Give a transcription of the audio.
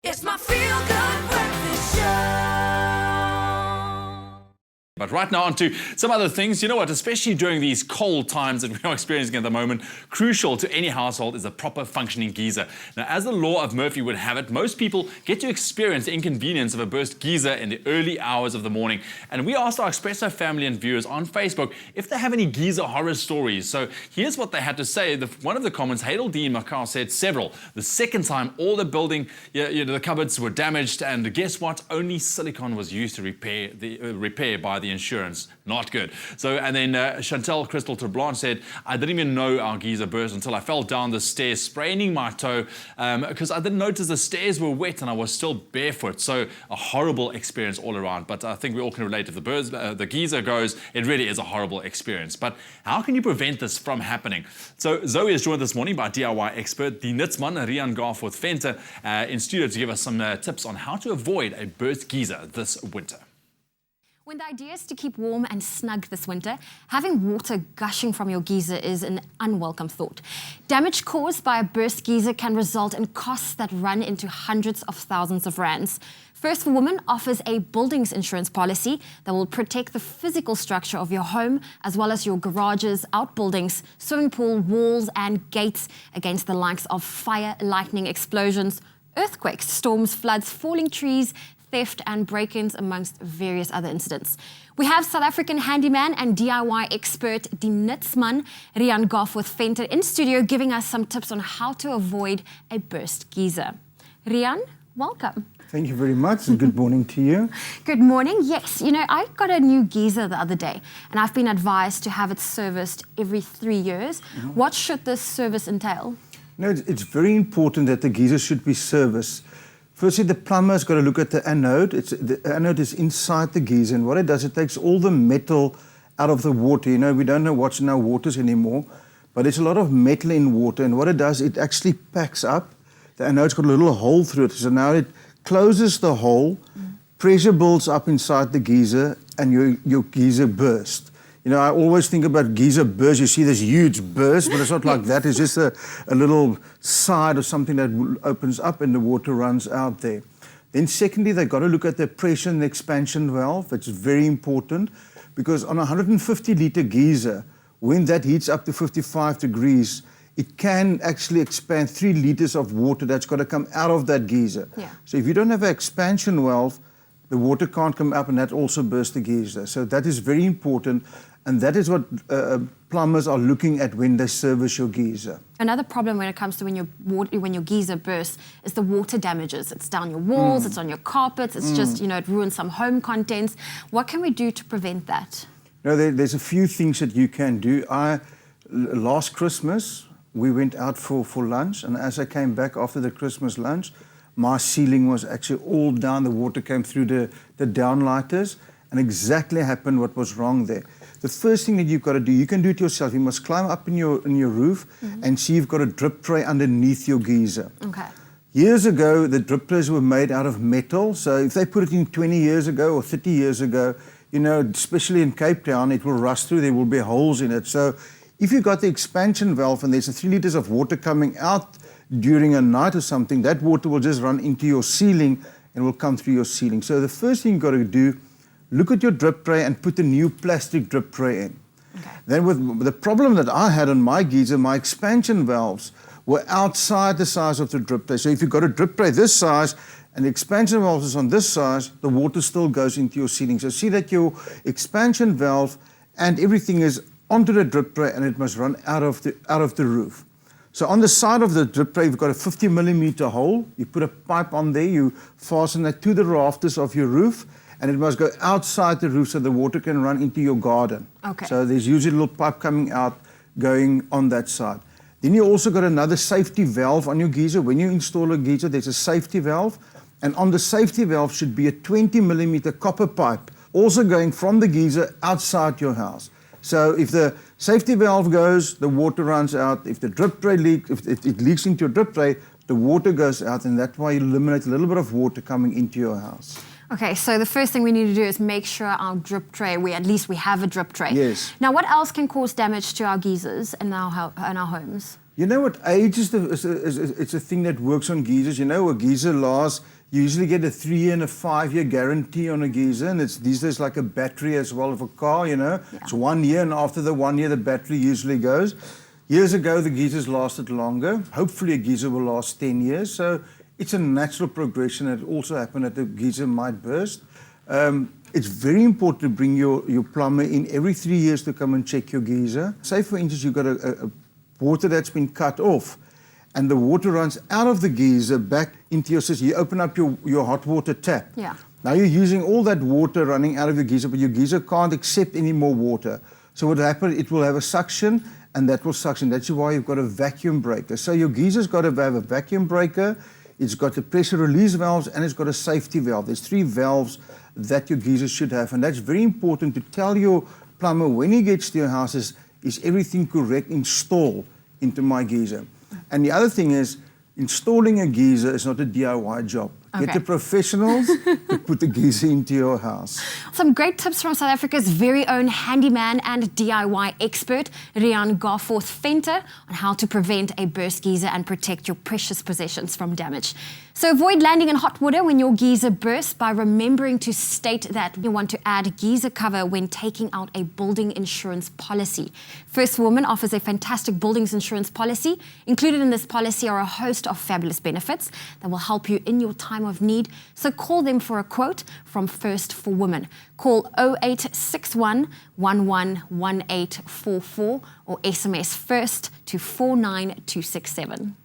It's my feel-good breakfast show. But right now on to some other things. You know what, especially during these cold times that we are experiencing at the moment, crucial to any household is a proper functioning geyser. Now, as the law of Murphy would have it, most people get to experience the inconvenience of a burst geyser in the early hours of the morning. And we asked our Espresso family and viewers on Facebook if they have any geyser horror stories. So here's what they had to say. One of the comments, Hadel Dean Macau, said several. The second time, all the building, the cupboards were damaged, and guess what? Only silicone was used to repair by the insurance. Not good. So, and then Chantal Crystal Treblanche said, I didn't even know our geyser burst until I fell down the stairs spraining my toe because I didn't notice the stairs were wet and I was still barefoot. So a horrible experience all around. But I think we all can relate. If the geyser goes, it really is a horrible experience. But how can you prevent this from happening? So Zoe is joined this morning by DIY expert, the Nutsman, Riaan Garforth-Venter, in studio to give us some tips on how to avoid a burst geyser this winter. When the idea is to keep warm and snug this winter, having water gushing from your geyser is an unwelcome thought. Damage caused by a burst geyser can result in costs that run into hundreds of thousands of rands. First for Women offers a buildings insurance policy that will protect the physical structure of your home as well as your garages, outbuildings, swimming pool, walls and gates against the likes of fire, lightning, explosions, earthquakes, storms, floods, falling trees, theft and break-ins, amongst various other incidents. We have South African handyman and DIY expert, the Nutsman, Riaan Garforth-Venter, in studio giving us some tips on how to avoid a burst geyser. Riaan, welcome. Thank you very much and good morning to you. Good morning. Yes, you know, I got a new geyser the other day and I've been advised to have it serviced every 3 years. What should this service entail? No, it's very important that the geyser should be serviced. Firstly, the plumber's got to look at the anode. The anode is inside the geyser, and what it does, it takes all the metal out of the water. You know, we don't know what's in our waters anymore, but there's a lot of metal in water, and what it does, it actually packs up. The anode's got a little hole through it, so now it closes the hole, pressure builds up inside the geyser, and your geyser bursts. You know, I always think about geyser burst. You see this huge burst, but it's not like that. It's just a little side or something that opens up and the water runs out there. Then secondly, they've got to look at the pressure and the expansion valve. It's very important because on a 150-litre geyser, when that heats up to 55 degrees, it can actually expand 3 litres of water that's got to come out of that geyser. Yeah. So if you don't have an expansion valve, the water can't come up and that also bursts the geyser. So that is very important. And that is what plumbers are looking at when they service your geyser. Another problem when it comes to when your geyser bursts is the water damages. It's down your walls, it's on your carpets, it's just, you know, it ruins some home contents. What can we do to prevent that? No, there's a few things that you can do. Last Christmas, we went out for lunch, and as I came back after the Christmas lunch, my ceiling was actually all down. The water came through the downlighters, and exactly happened what was wrong there. The first thing that you've got to do, you can do it yourself. You must climb up in your roof and see you've got a drip tray underneath your geyser. Okay. Years ago, the drip trays were made out of metal. So if they put it in 20 years ago or 30 years ago, you know, especially in Cape Town, it will rust through. There will be holes in it. So if you've got the expansion valve and there's 3 litres of water coming out during a night or something, that water will just run into your ceiling and will come through your ceiling. So the first thing you've got to do, look at your drip tray and put a new plastic drip tray in. Okay. Then with the problem that I had on my geyser, my expansion valves were outside the size of the drip tray. So if you've got a drip tray this size and the expansion valve is on this size, the water still goes into your ceiling. So see that your expansion valve and everything is onto the drip tray and it must run out of the roof. So on the side of the drip tray, you've got a 50mm hole. You put a pipe on there, you fasten that to the rafters of your roof, and it must go outside the roof so the water can run into your garden. Okay. So there's usually a little pipe coming out, going on that side. Then you also got another safety valve on your geyser. When you install a geyser, there's a safety valve, and on the safety valve should be a 20mm copper pipe, also going from the geyser outside your house. So if the safety valve goes, the water runs out. If the drip tray leaks, if it leaks into your drip tray, the water goes out, and that's why you eliminate a little bit of water coming into your house. Okay, so the first thing we need to do is make sure our drip tray, at least we have a drip tray. Yes. Now, what else can cause damage to our geysers in our homes? You know what, age is it's a thing that works on geysers. You know, a geyser lasts You usually get a 3 and a 5 year guarantee on a geyser, and it's these days like a battery as well of a car, you know. Yeah. It's 1 year, and after the 1 year, the battery usually goes. Years ago, the geysers lasted longer. Hopefully, a geyser will last 10 years. So it's a natural progression. It also happened that the geyser might burst. It's very important to bring your plumber in every 3 years to come and check your geyser. Say, for instance, you've got a water that's been cut off, and the water runs out of the geyser back into your system. You open up your hot water tap. Yeah. Now you're using all that water running out of your geyser, but your geyser can't accept any more water. So what happens, it will have a suction, and that will suction. That's why you've got a vacuum breaker. So your geyser's got to have a vacuum breaker, it's got the pressure release valves, and it's got a safety valve. There's 3 valves that your geyser should have, and that's very important to tell your plumber when he gets to your house is everything correct installed into my geyser. And the other thing is, installing a geyser is not a DIY job. Get the professionals to put the geyser into your house. Some great tips from South Africa's very own handyman and DIY expert, Riaan Garforth-Venter, on how to prevent a burst geyser and protect your precious possessions from damage. So avoid landing in hot water when your geyser bursts by remembering to state that you want to add geyser cover when taking out a building insurance policy. First Woman offers a fantastic buildings insurance policy. Included in this policy are a host of fabulous benefits that will help you in your time of need. So call them for a quote from First for Women. Call 0861 111844 or SMS FIRST to 49267.